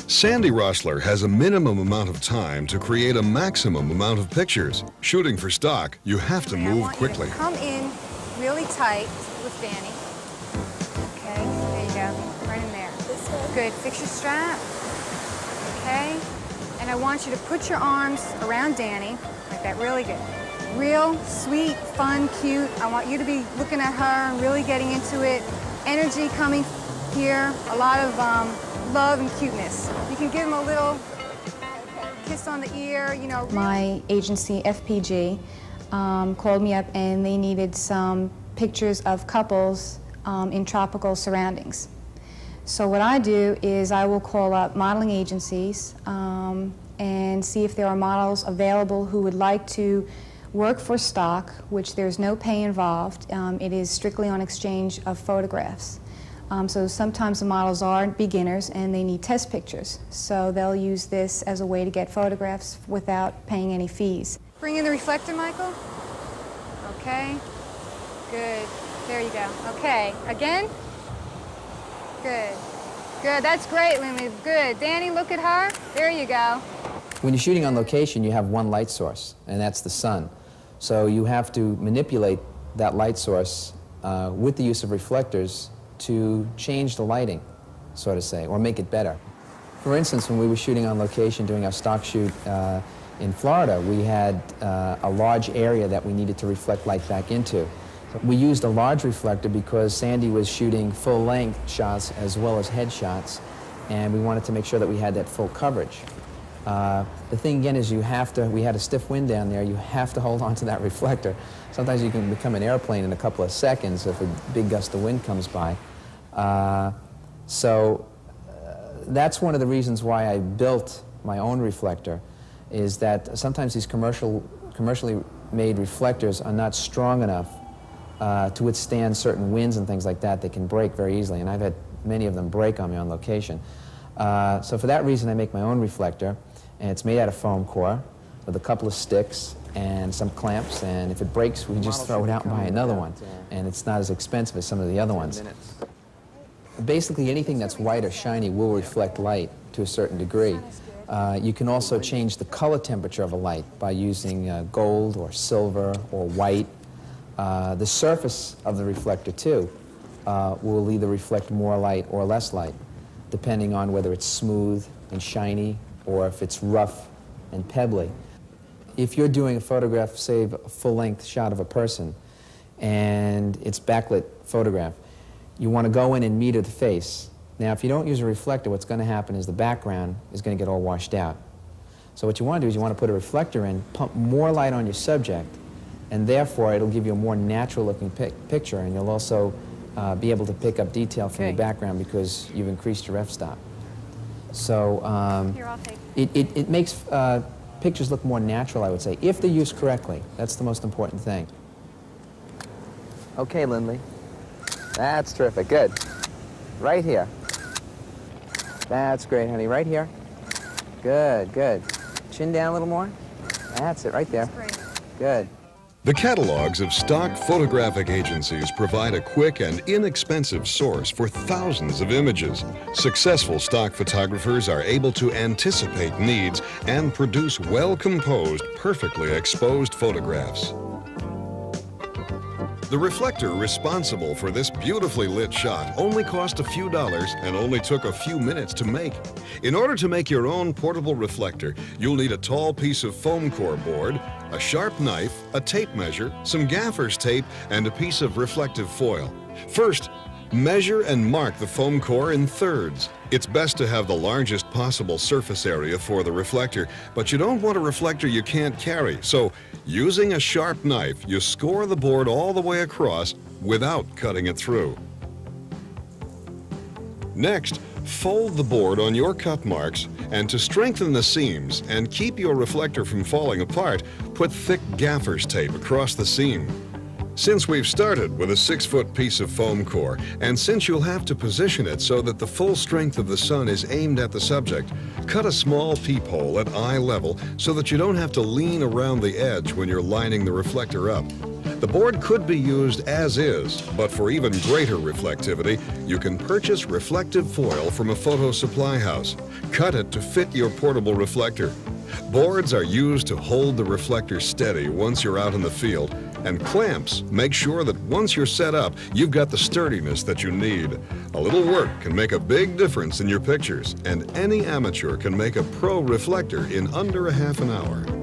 Sandy Roessler has a minimum amount of time to create a maximum amount of pictures. Shooting for stock, you have to move quickly. Come in really tight with Danny. Okay, there you go, right in there. Good, fix your strap. Okay, and I want you to put your arms around Danny, like that, really good. Real sweet, fun, cute. I want you to be looking at her and really getting into it. Energy coming here, a lot of love and cuteness. You can give him a little kiss on the ear, you know. My agency, FPG, called me up and they needed some pictures of couples in tropical surroundings. So what I do is I will call up modeling agencies and see if there are models available who would like to work for stock, which there's no pay involved. It is strictly on exchange of photographs. So sometimes the models are beginners and they need test pictures. So they'll use this as a way to get photographs without paying any fees. Bring in the reflector, Michael. Okay. Good. There you go. Okay. Again. Good. Good. That's great, Lindley. Good. Danny, look at her. There you go. When you're shooting on location, you have one light source, and that's the sun. So you have to manipulate that light source with the use of reflectors to change the lighting, so to say, or make it better. For instance, when we were shooting on location, doing our stock shoot in Florida, we had a large area that we needed to reflect light back into. We used a large reflector because Sandy was shooting full-length shots as well as head shots, and we wanted to make sure that we had that full coverage. The thing again is we had a stiff wind down there, you have to hold on to that reflector. Sometimes you can become an airplane in a couple of seconds if a big gust of wind comes by. That's one of the reasons why I built my own reflector, is that sometimes these commercially made reflectors are not strong enough to withstand certain winds and things like that. They can break very easily, and I've had many of them break on me on location. So for that reason I make my own reflector, and it's made out of foam core with a couple of sticks and some clamps, and if it breaks we just throw it out and buy another one, and it's not as expensive as some of the other ones. Basically anything that's white or shiny will reflect light to a certain degree. You can also change the color temperature of a light by using gold or silver or white. The surface of the reflector too will either reflect more light or less light, depending on whether it's smooth and shiny or if it's rough and pebbly. If you're doing a photograph, say a full-length shot of a person, and it's backlit photograph, you want to go in and meter the face. Now, if you don't use a reflector, what's going to happen is the background is going to get all washed out. So what you want to do is you want to put a reflector in, pump more light on your subject, and therefore it'll give you a more natural-looking picture, and you'll also be able to pick up detail from the background because you've increased your f-stop. So it makes pictures look more natural, I would say, if they're used correctly. That's the most important thing. Okay, Lindley. That's terrific. Good. Right here. That's great, honey. Right here. Good, good. Chin down a little more. That's it, right there. That's great. Good. The catalogs of stock photographic agencies provide a quick and inexpensive source for thousands of images. Successful stock photographers are able to anticipate needs and produce well-composed, perfectly exposed photographs. The reflector responsible for this beautifully lit shot only cost a few dollars and only took a few minutes to make. In order to make your own portable reflector, you'll need a tall piece of foam core board, a sharp knife, a tape measure, some gaffer's tape, and a piece of reflective foil. First, measure and mark the foam core in thirds. It's best to have the largest possible surface area for the reflector, but you don't want a reflector you can't carry, so using a sharp knife, you score the board all the way across without cutting it through. Next, fold the board on your cut marks, and to strengthen the seams and keep your reflector from falling apart, put thick gaffer's tape across the seam. Since we've started with a 6-foot piece of foam core, and since you'll have to position it so that the full strength of the sun is aimed at the subject, cut a small peephole at eye level so that you don't have to lean around the edge when you're lining the reflector up. The board could be used as is, but for even greater reflectivity, you can purchase reflective foil from a photo supply house. Cut it to fit your portable reflector. Boards are used to hold the reflector steady once you're out in the field, and clamps make sure that once you're set up, you've got the sturdiness that you need. A little work can make a big difference in your pictures, and any amateur can make a pro reflector in under a half an hour.